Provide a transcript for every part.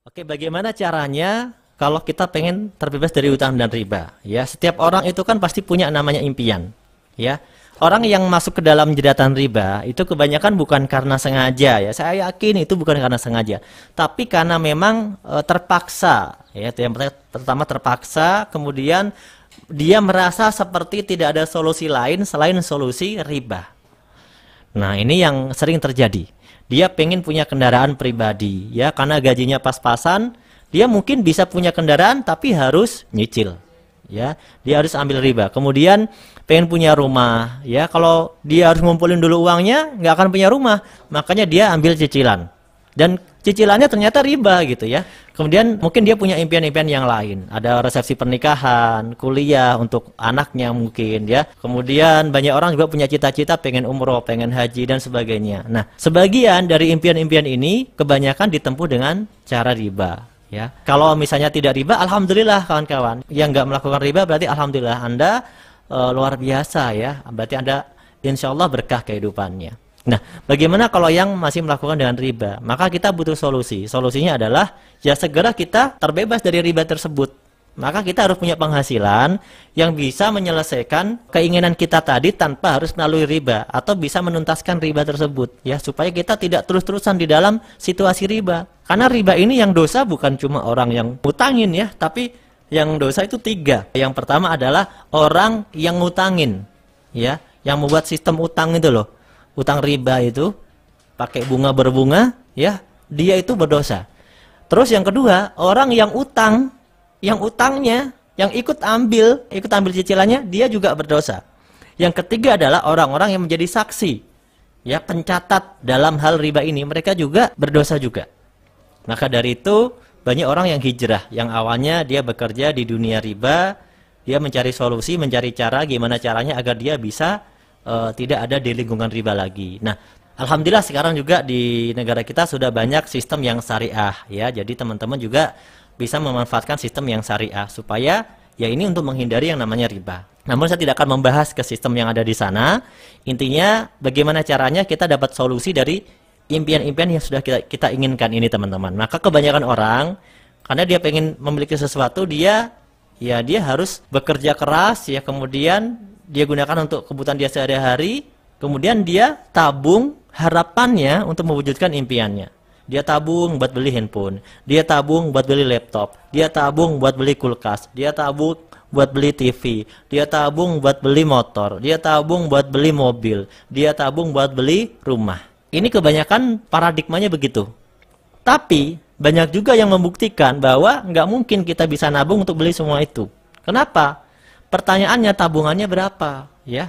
Oke, bagaimana caranya kalau kita pengen terbebas dari utang dan riba? Ya, setiap orang itu kan pasti punya namanya impian. Ya, orang yang masuk ke dalam jeratan riba itu kebanyakan bukan karena sengaja. Ya, saya yakin itu bukan karena sengaja, tapi karena memang terpaksa. Ya, itu yang pertama terpaksa. Kemudian dia merasa seperti tidak ada solusi lain selain solusi riba. Nah, ini yang sering terjadi. Dia pengen punya kendaraan pribadi, ya, karena gajinya pas-pasan, dia mungkin bisa punya kendaraan tapi harus nyicil. Ya, dia harus ambil riba. Kemudian pengen punya rumah, ya, kalau dia harus ngumpulin dulu uangnya, nggak akan punya rumah. Makanya dia ambil cicilan. Dan cicilannya ternyata riba gitu ya. Kemudian mungkin dia punya impian-impian yang lain. Ada resepsi pernikahan, kuliah untuk anaknya mungkin ya. Kemudian banyak orang juga punya cita-cita pengen umroh, pengen haji dan sebagainya. Nah, sebagian dari impian-impian ini kebanyakan ditempuh dengan cara riba. Ya, kalau misalnya tidak riba, alhamdulillah kawan-kawan. Yang nggak melakukan riba berarti alhamdulillah Anda luar biasa ya. Berarti Anda insya Allah berkah kehidupannya. Nah, bagaimana kalau yang masih melakukan dengan riba? Maka kita butuh solusi. Solusinya adalah ya segera kita terbebas dari riba tersebut. Maka kita harus punya penghasilan yang bisa menyelesaikan keinginan kita tadi tanpa harus melalui riba atau bisa menuntaskan riba tersebut ya, supaya kita tidak terus-terusan di dalam situasi riba. Karena riba ini yang dosa bukan cuma orang yang ngutangin ya, tapi yang dosa itu tiga. Yang pertama adalah orang yang ngutangin ya, yang membuat sistem utang itu loh. Utang riba itu pakai bunga berbunga ya, dia itu berdosa. Terus yang kedua, orang yang utang, yang utangnya, yang ikut ambil cicilannya, dia juga berdosa. Yang ketiga adalah orang-orang yang menjadi saksi, ya, pencatat dalam hal riba ini, mereka juga berdosa juga. Maka dari itu banyak orang yang hijrah, yang awalnya dia bekerja di dunia riba, dia mencari solusi, mencari cara gimana caranya agar dia bisa tidak ada di lingkungan riba lagi. Nah, alhamdulillah sekarang juga di negara kita sudah banyak sistem yang syariah ya. Jadi teman-teman juga bisa memanfaatkan sistem yang syariah supaya ya ini untuk menghindari yang namanya riba. Namun saya tidak akan membahas ke sistem yang ada di sana. Intinya bagaimana caranya kita dapat solusi dari impian-impian yang sudah kita inginkan ini teman-teman. Maka kebanyakan orang karena dia pengen memiliki sesuatu, dia harus bekerja keras ya, kemudian dia gunakan untuk kebutuhan dia sehari-hari, kemudian dia tabung harapannya untuk mewujudkan impiannya. Dia tabung buat beli handphone, dia tabung buat beli laptop, dia tabung buat beli kulkas, dia tabung buat beli TV, dia tabung buat beli motor, dia tabung buat beli mobil, dia tabung buat beli rumah. Ini kebanyakan paradigmanya begitu. Tapi banyak juga yang membuktikan bahwa nggak mungkin kita bisa nabung untuk beli semua itu. Kenapa? Pertanyaannya, tabungannya berapa? Ya,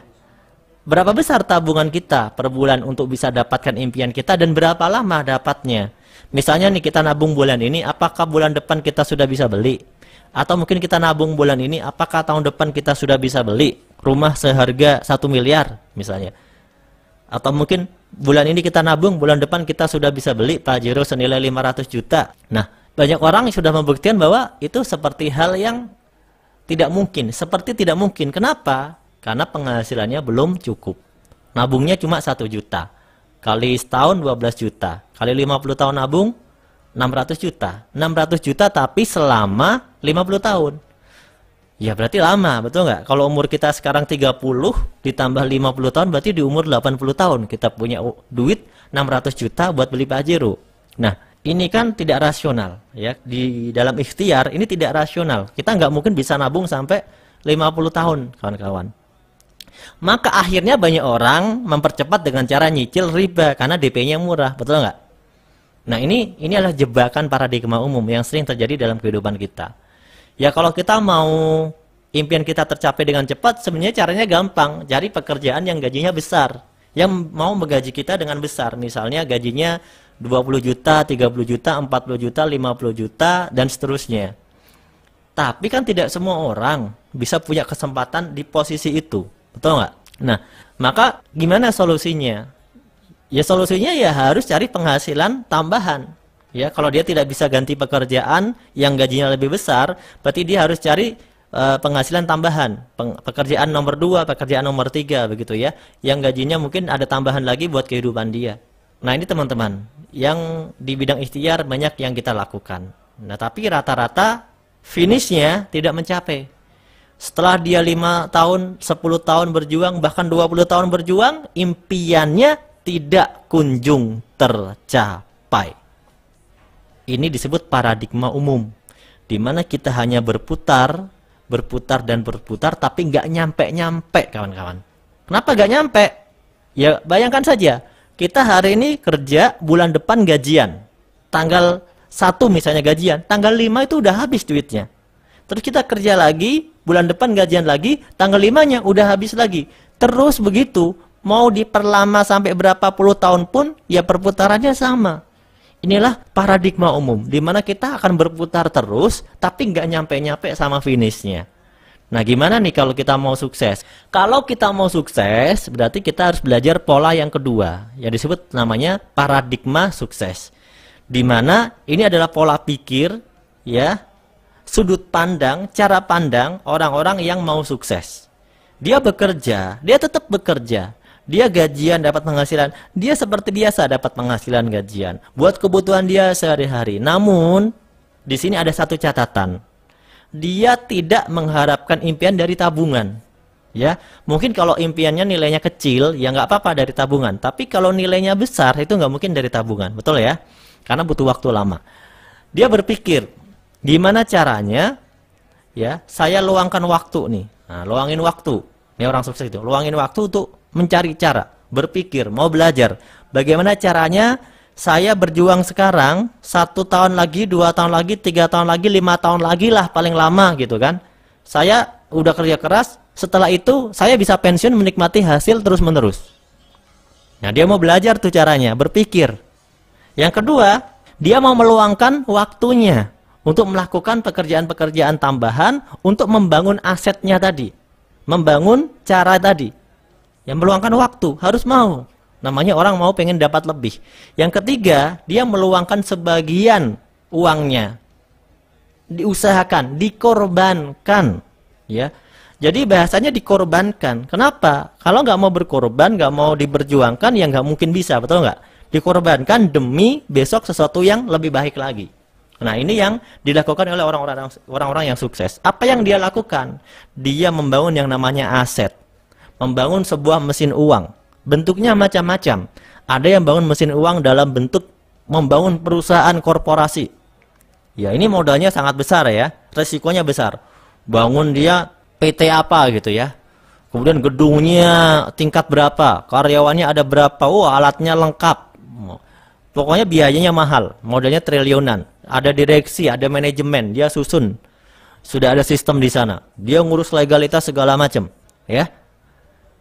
berapa besar tabungan kita per bulan untuk bisa dapatkan impian kita dan berapa lama dapatnya? Misalnya nih kita nabung bulan ini, apakah bulan depan kita sudah bisa beli? Atau mungkin kita nabung bulan ini, apakah tahun depan kita sudah bisa beli rumah seharga 1 miliar misalnya? Atau mungkin bulan ini kita nabung, bulan depan kita sudah bisa beli Pajero senilai 500 juta. Nah, banyak orang yang sudah membuktikan bahwa itu seperti hal yang tidak mungkin, seperti tidak mungkin. Kenapa? Karena penghasilannya belum cukup. Nabungnya cuma 1 juta. Kali setahun 12 juta. Kali 50 tahun nabung 600 juta. 600 juta tapi selama 50 tahun. Ya berarti lama, betul nggak? Kalau umur kita sekarang 30 ditambah 50 tahun berarti di umur 80 tahun kita punya duit 600 juta buat beli Pajero. Nah, ini kan tidak rasional ya, di dalam ikhtiar ini tidak rasional. Kita nggak mungkin bisa nabung sampai 50 tahun kawan-kawan. Maka akhirnya banyak orang mempercepat dengan cara nyicil riba karena DP-nya murah, betul nggak? Nah, ini adalah jebakan paradigma umum yang sering terjadi dalam kehidupan kita. Ya kalau kita mau impian kita tercapai dengan cepat, sebenarnya caranya gampang, cari pekerjaan yang gajinya besar, yang mau menggaji kita dengan besar. Misalnya gajinya 20 juta, 30 juta, 40 juta, 50 juta, dan seterusnya. Tapi kan tidak semua orang bisa punya kesempatan di posisi itu, betul nggak? Nah, maka gimana solusinya? Ya solusinya ya harus cari penghasilan tambahan. Ya, kalau dia tidak bisa ganti pekerjaan yang gajinya lebih besar, berarti dia harus cari penghasilan tambahan, pekerjaan nomor 2, pekerjaan nomor 3 begitu ya, yang gajinya mungkin ada tambahan lagi buat kehidupan dia. Nah, ini teman-teman, yang di bidang ikhtiar banyak yang kita lakukan. Nah, tapi rata-rata finishnya tidak mencapai. Setelah dia 5 tahun, 10 tahun berjuang, bahkan 20 tahun berjuang, impiannya tidak kunjung tercapai. Ini disebut paradigma umum, di mana kita hanya berputar, dan berputar, tapi nggak nyampe-nyampe, kawan-kawan. Kenapa nggak nyampe? Ya, bayangkan saja, kita hari ini kerja, bulan depan gajian. Tanggal 1 misalnya gajian, tanggal 5 itu udah habis duitnya. Terus kita kerja lagi, bulan depan gajian lagi, tanggal 5-nya udah habis lagi. Terus begitu, mau diperlama sampai berapa puluh tahun pun, ya perputarannya sama. Inilah paradigma umum, di mana kita akan berputar terus, tapi nggak nyampe-nyampe sama finishnya. Nah, gimana nih kalau kita mau sukses? Kalau kita mau sukses, berarti kita harus belajar pola yang kedua, yang disebut namanya paradigma sukses. Di mana ini adalah pola pikir, ya, sudut pandang, cara pandang orang-orang yang mau sukses. Dia bekerja, dia tetap bekerja. Dia gajian dapat penghasilan, dia seperti biasa dapat penghasilan gajian buat kebutuhan dia sehari-hari. Namun di sini ada satu catatan. Dia tidak mengharapkan impian dari tabungan. Ya, mungkin kalau impiannya nilainya kecil, ya nggak apa-apa dari tabungan. Tapi kalau nilainya besar, itu nggak mungkin dari tabungan, betul ya? Karena butuh waktu lama. Dia berpikir, gimana caranya? Ya, saya luangkan waktu nih. Nah, luangin waktu. Ini orang sukses itu, luangin waktu untuk mencari cara, berpikir, mau belajar. Bagaimana caranya saya berjuang sekarang, 1 tahun lagi, 2 tahun lagi, 3 tahun lagi, 5 tahun lagi lah paling lama gitu kan. Saya udah kerja keras, setelah itu saya bisa pensiun menikmati hasil terus-menerus. Nah, dia mau belajar tuh caranya, berpikir. Yang kedua, dia mau meluangkan waktunya untuk melakukan pekerjaan-pekerjaan tambahan untuk membangun asetnya tadi. Membangun cara tadi. Yang meluangkan waktu, harus mau. Namanya orang mau pengen dapat lebih. Yang ketiga, dia meluangkan sebagian uangnya. Diusahakan, dikorbankan. Ya. Jadi bahasanya dikorbankan. Kenapa? Kalau nggak mau berkorban, nggak mau diberjuangkan, ya nggak mungkin bisa, betul nggak? Dikorbankan demi besok sesuatu yang lebih baik lagi. Nah, ini yang dilakukan oleh orang-orang yang sukses. Apa yang dia lakukan? Dia membangun yang namanya aset. Membangun sebuah mesin uang. Bentuknya macam-macam. Ada yang bangun mesin uang dalam bentuk membangun perusahaan korporasi. Ya, ini modalnya sangat besar ya. Resikonya besar. Bangun dia PT apa gitu ya. Kemudian gedungnya tingkat berapa, karyawannya ada berapa, alatnya lengkap. Pokoknya biayanya mahal, modalnya triliunan. Ada direksi, ada manajemen, dia susun. Sudah ada sistem di sana. Dia ngurus legalitas segala macam, ya.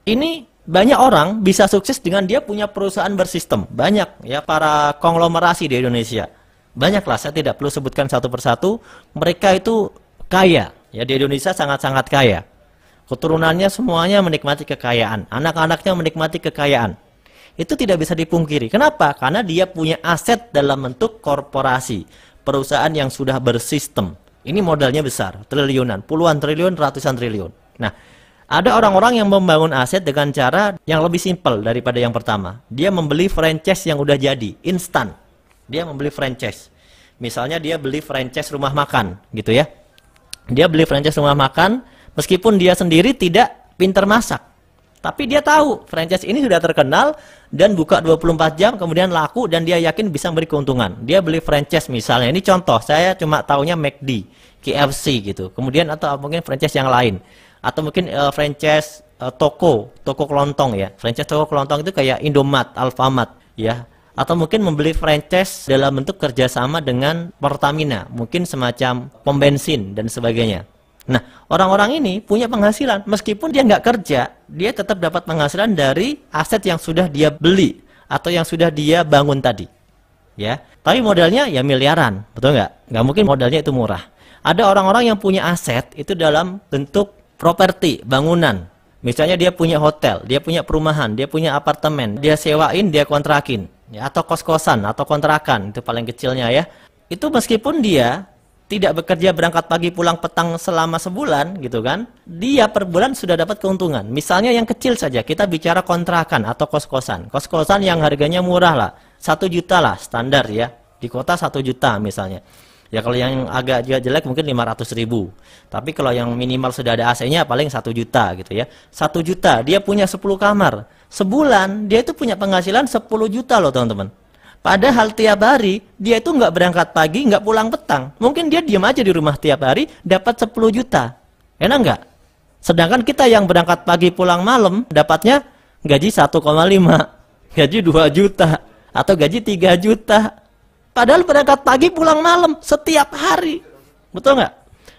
Ini banyak orang bisa sukses dengan dia punya perusahaan bersistem. Banyak ya para konglomerasi di Indonesia. Banyaklah, saya tidak perlu sebutkan satu persatu. Mereka itu kaya, ya, di Indonesia sangat-sangat kaya. Keturunannya semuanya menikmati kekayaan, anak-anaknya menikmati kekayaan. Itu tidak bisa dipungkiri. Kenapa? Karena dia punya aset dalam bentuk korporasi, perusahaan yang sudah bersistem. Ini modalnya besar, triliunan, puluhan triliun, ratusan triliun. Nah, ada orang-orang yang membangun aset dengan cara yang lebih simpel daripada yang pertama. Dia membeli franchise yang udah jadi, instan. Dia membeli franchise. Misalnya dia beli franchise rumah makan, gitu ya. Dia beli franchise rumah makan, meskipun dia sendiri tidak pintar masak. Tapi dia tahu franchise ini sudah terkenal dan buka 24 jam, kemudian laku dan dia yakin bisa beri keuntungan. Dia beli franchise misalnya, ini contoh, saya cuma taunya McD, KFC gitu. Kemudian atau mungkin franchise yang lain. Atau mungkin franchise toko kelontong ya. Franchise toko kelontong itu kayak Indomaret, Alfamart ya. Atau mungkin membeli franchise dalam bentuk kerjasama dengan Pertamina, mungkin semacam pom bensin dan sebagainya. Nah, orang-orang ini punya penghasilan, meskipun dia nggak kerja, dia tetap dapat penghasilan dari aset yang sudah dia beli atau yang sudah dia bangun tadi, ya. Tapi modalnya ya miliaran, betul nggak? Nggak mungkin modalnya itu murah. Ada orang-orang yang punya aset itu dalam bentuk properti, bangunan. Misalnya dia punya hotel, dia punya perumahan, dia punya apartemen, dia sewain, dia kontrakin, ya, atau kos-kosan atau kontrakan, itu paling kecilnya ya. Itu meskipun dia tidak bekerja berangkat pagi pulang petang selama sebulan gitu kan, dia per bulan sudah dapat keuntungan. Misalnya yang kecil saja, kita bicara kontrakan atau kos-kosan. Kos-kosan yang harganya murah lah, 1 juta lah standar ya, di kota 1 juta misalnya. Ya kalau yang agak jelek mungkin 500.000. Tapi kalau yang minimal sudah ada AC-nya paling 1 juta gitu ya. 1 juta dia punya 10 kamar. Sebulan dia itu punya penghasilan 10 juta loh teman-teman. Padahal tiap hari dia itu nggak berangkat pagi, nggak pulang petang. Mungkin dia diam aja di rumah tiap hari dapat 10 juta. Enak nggak? Sedangkan kita yang berangkat pagi pulang malam dapatnya gaji 1,5, gaji 2 juta, atau gaji 3 juta. Padahal berangkat pagi pulang malam setiap hari. Betul nggak?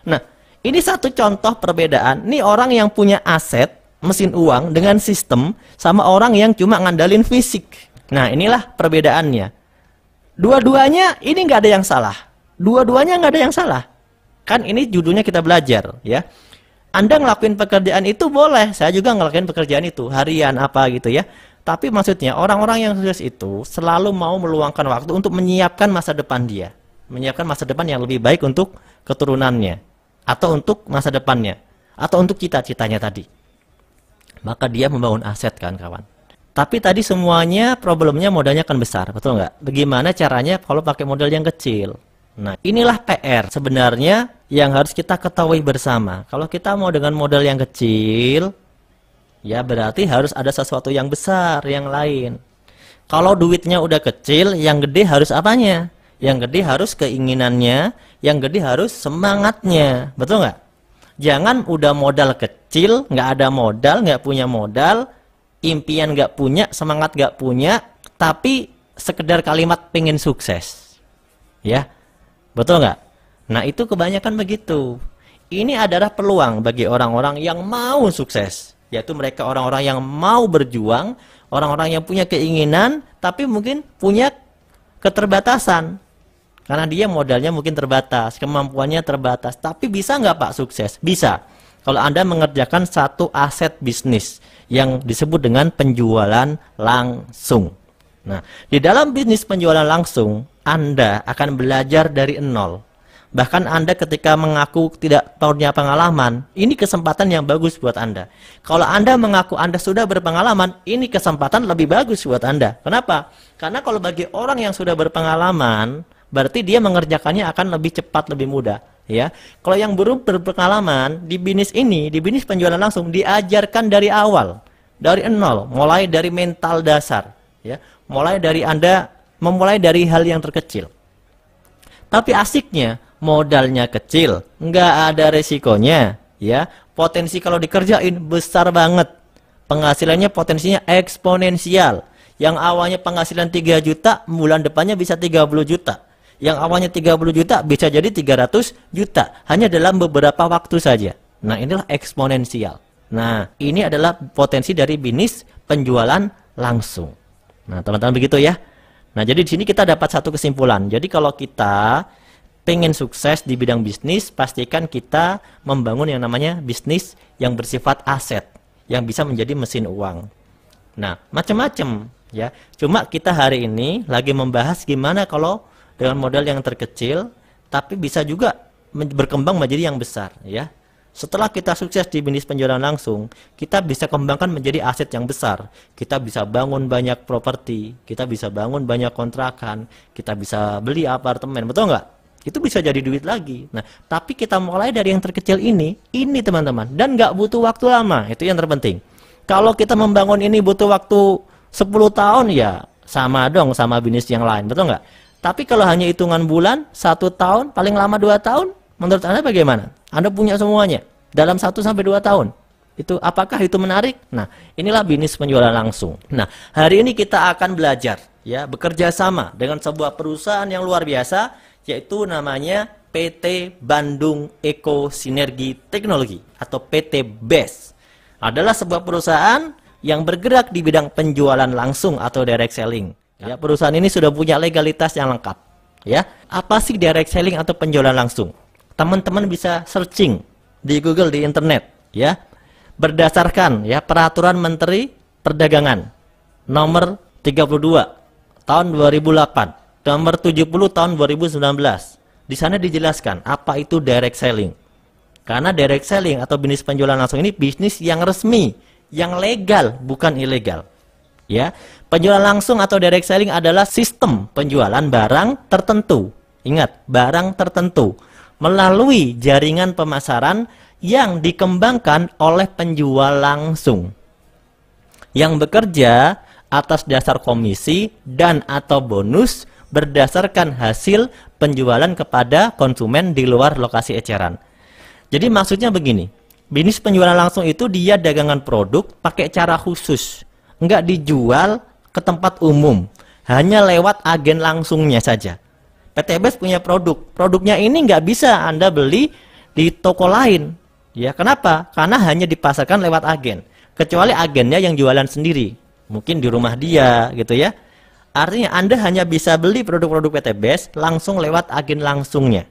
Nah, ini satu contoh perbedaan. Ini orang yang punya aset, mesin uang dengan sistem, sama orang yang cuma ngandalin fisik. Nah, inilah perbedaannya. Dua-duanya ini nggak ada yang salah. Dua-duanya nggak ada yang salah. Kan ini judulnya kita belajar, ya. Anda ngelakuin pekerjaan itu boleh, saya juga ngelakuin pekerjaan itu, harian apa gitu ya. Tapi maksudnya orang-orang yang sukses itu selalu mau meluangkan waktu untuk menyiapkan masa depan dia. Menyiapkan masa depan yang lebih baik untuk keturunannya. Atau untuk masa depannya. Atau untuk cita-citanya tadi. Maka dia membangun aset kan kawan. Tapi tadi semuanya problemnya modalnya kan besar, betul nggak? Bagaimana caranya kalau pakai modal yang kecil? Nah, inilah PR sebenarnya yang harus kita ketahui bersama. Kalau kita mau dengan modal yang kecil, ya berarti harus ada sesuatu yang besar, yang lain. Kalau duitnya udah kecil, yang gede harus apanya? Yang gede harus keinginannya, yang gede harus semangatnya. Betul nggak? Jangan udah modal kecil, nggak ada modal, nggak punya modal, impian nggak punya, semangat nggak punya, tapi sekedar kalimat pengen sukses. Ya, betul nggak? Nah itu kebanyakan begitu. Ini adalah peluang bagi orang-orang yang mau sukses. Yaitu mereka orang-orang yang mau berjuang, orang-orang yang punya keinginan, tapi mungkin punya keterbatasan. Karena dia modalnya mungkin terbatas, kemampuannya terbatas. Tapi bisa nggak Pak sukses? Bisa. Kalau Anda mengerjakan satu aset bisnis yang disebut dengan penjualan langsung. Nah, di dalam bisnis penjualan langsung, Anda akan belajar dari nol. Bahkan Anda ketika mengaku tidak punya pengalaman, ini kesempatan yang bagus buat Anda. Kalau Anda mengaku Anda sudah berpengalaman, ini kesempatan lebih bagus buat Anda. Kenapa? Karena kalau bagi orang yang sudah berpengalaman, berarti dia mengerjakannya akan lebih cepat, lebih mudah. Ya, kalau yang belum berpengalaman di bisnis ini, di bisnis penjualan langsung, diajarkan dari awal, dari nol, mulai dari mental dasar. Ya, mulai dari Anda memulai dari hal yang terkecil. Tapi asiknya, modalnya kecil, nggak ada resikonya, ya. Potensi kalau dikerjain besar banget. Penghasilannya potensinya eksponensial. Yang awalnya penghasilan 3 juta, bulan depannya bisa 30 juta. Yang awalnya 30 juta bisa jadi 300 juta. Hanya dalam beberapa waktu saja. Nah, inilah eksponensial. Nah, ini adalah potensi dari bisnis penjualan langsung. Nah, teman-teman begitu ya. Nah, jadi di sini kita dapat satu kesimpulan. Jadi kalau kita pengen sukses di bidang bisnis, pastikan kita membangun yang namanya bisnis yang bersifat aset, yang bisa menjadi mesin uang. Nah, macam-macam ya. Cuma kita hari ini lagi membahas gimana kalau dengan modal yang terkecil, tapi bisa juga berkembang menjadi yang besar ya. Setelah kita sukses di bisnis penjualan langsung, kita bisa kembangkan menjadi aset yang besar. Kita bisa bangun banyak properti, kita bisa bangun banyak kontrakan, kita bisa beli apartemen, betul nggak? Itu bisa jadi duit lagi. Nah, tapi kita mulai dari yang terkecil ini teman-teman, dan nggak butuh waktu lama, itu yang terpenting. Kalau kita membangun ini butuh waktu 10 tahun, ya sama dong sama bisnis yang lain, betul nggak? Tapi kalau hanya hitungan bulan, 1 tahun, paling lama 2 tahun, menurut Anda bagaimana? Anda punya semuanya dalam 1-2 tahun. Itu apakah itu menarik? Nah, inilah bisnis penjualan langsung. Nah, hari ini kita akan belajar ya, bekerja sama dengan sebuah perusahaan yang luar biasa, yaitu namanya PT Bandung Eko Sinergi Teknologi atau PT BES. Adalah sebuah perusahaan yang bergerak di bidang penjualan langsung atau direct selling. Ya, perusahaan ini sudah punya legalitas yang lengkap. Ya, apa sih direct selling atau penjualan langsung? Teman-teman bisa searching di Google, di internet, ya. Berdasarkan ya Peraturan Menteri Perdagangan nomor 32 tahun 2008, nomor 70 tahun 2019. Di sana dijelaskan apa itu direct selling. Karena direct selling atau bisnis penjualan langsung ini bisnis yang resmi, yang legal, bukan ilegal. Ya, penjualan langsung atau direct selling adalah sistem penjualan barang tertentu Ingat, barang tertentu melalui jaringan pemasaran yang dikembangkan oleh penjual langsung yang bekerja atas dasar komisi dan atau bonus berdasarkan hasil penjualan kepada konsumen di luar lokasi eceran. Jadi maksudnya begini, bisnis penjualan langsung itu dia dagangan produk pakai cara khusus, nggak dijual ke tempat umum, hanya lewat agen langsungnya saja. PTBS punya produknya ini nggak bisa Anda beli di toko lain. Ya, kenapa? Karena hanya dipasarkan lewat agen. Kecuali agennya yang jualan sendiri, mungkin di rumah dia, gitu ya. Artinya Anda hanya bisa beli produk-produk PTBS langsung lewat agen langsungnya.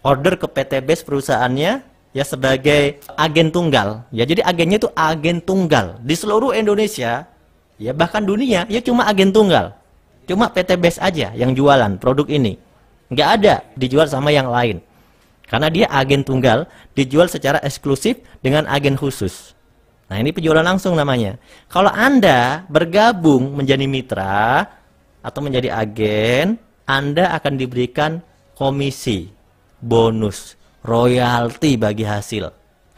Order ke PTBS perusahaannya ya sebagai agen tunggal. Ya, jadi agennya itu agen tunggal di seluruh Indonesia, ya bahkan dunia, ya cuma agen tunggal. Cuma PTBS aja yang jualan produk ini. Nggak ada dijual sama yang lain. Karena dia agen tunggal, dijual secara eksklusif dengan agen khusus. Nah, ini penjualan langsung namanya. Kalau Anda bergabung menjadi mitra atau menjadi agen, Anda akan diberikan komisi, bonus, royalti bagi hasil,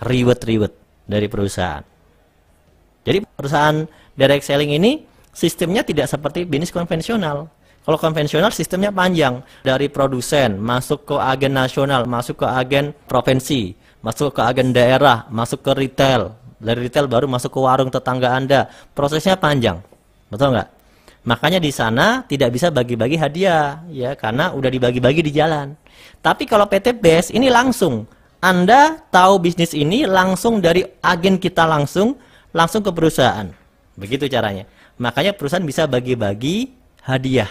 reward dari perusahaan. Jadi perusahaan direct selling ini sistemnya tidak seperti bisnis konvensional. Kalau konvensional sistemnya panjang, dari produsen, masuk ke agen nasional, masuk ke agen provinsi, masuk ke agen daerah, masuk ke retail, dari retail baru masuk ke warung tetangga Anda. Prosesnya panjang, betul nggak? Makanya di sana tidak bisa bagi-bagi hadiah, ya karena udah dibagi-bagi di jalan. Tapi kalau PTBS ini langsung, Anda tahu bisnis ini langsung dari agen kita langsung ke perusahaan. Begitu caranya. Makanya perusahaan bisa bagi-bagi hadiah.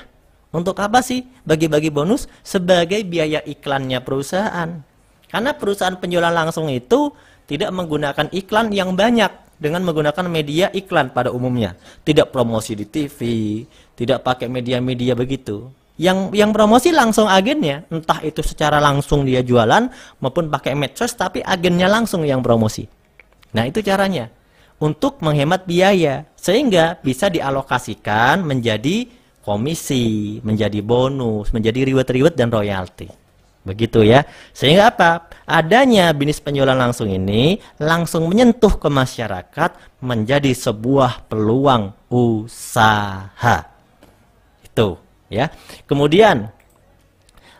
Untuk apa sih bagi-bagi bonus? Sebagai biaya iklannya perusahaan. Karena perusahaan penjualan langsung itu tidak menggunakan iklan yang banyak dengan menggunakan media iklan pada umumnya. Tidak promosi di TV, tidak pakai media-media begitu. Yang promosi langsung agennya, entah itu secara langsung dia jualan maupun pakai medsos, tapi agennya langsung yang promosi. Nah, itu caranya. Untuk menghemat biaya sehingga bisa dialokasikan menjadi komisi, menjadi bonus, menjadi reward dan royalti. Begitu ya. Sehingga apa? Adanya bisnis penjualan langsung ini langsung menyentuh ke masyarakat menjadi sebuah peluang usaha. Itu ya. Kemudian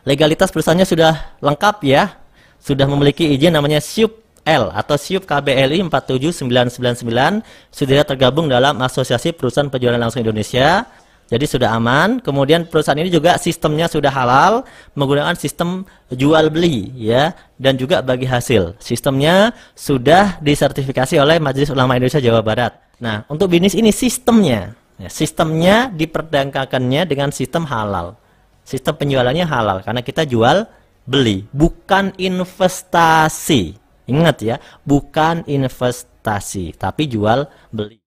legalitas perusahaannya sudah lengkap ya. Sudah memiliki izin namanya SIUP L atau SIUP KBLI 47999, sudah tergabung dalam Asosiasi Perusahaan Penjualan Langsung Indonesia. Jadi sudah aman. Kemudian perusahaan ini juga sistemnya sudah halal, menggunakan sistem jual beli ya, dan juga bagi hasil. Sistemnya sudah disertifikasi oleh Majelis Ulama Indonesia Jawa Barat. Nah, untuk bisnis ini sistemnya diperdagangkannya dengan sistem halal. Sistem penjualannya halal karena kita jual beli, bukan investasi. Ingat ya, bukan investasi, tapi jual beli.